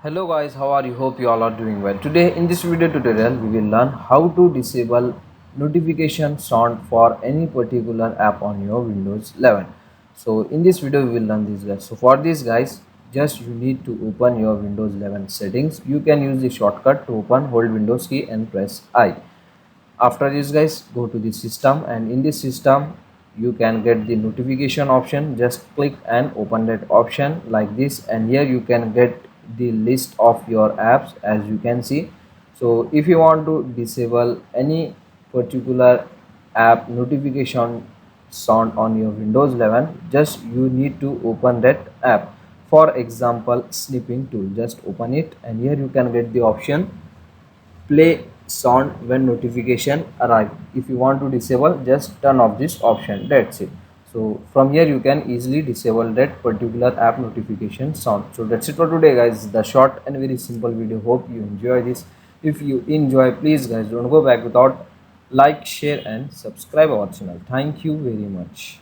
Hello guys, how are you? Hope you all are doing well. Today in this video tutorial we will learn how to disable notification sound for any particular app on your Windows 11. So in this video we will learn this guys. So for this guys, just you need to open your Windows 11 settings. You can use the shortcut to open, hold Windows key and press I. After this guys, go to the system, and in this system you can get the notification option. Just click and open that option like this, and here you can get the list of your apps as you can see. So if you want to disable any particular app notification sound on your Windows 11, just you need to open that app. For example, snipping tool, just open it, and here you can get the option play sound when notification arrive. If you want to disable, just turn off this option, that's it. So from here you can easily disable that particular app notification sound. So that's it for today guys, the short and very simple video. Hope you enjoy this. If you enjoy, please guys don't go back without like, share and subscribe our channel. Thank you very much.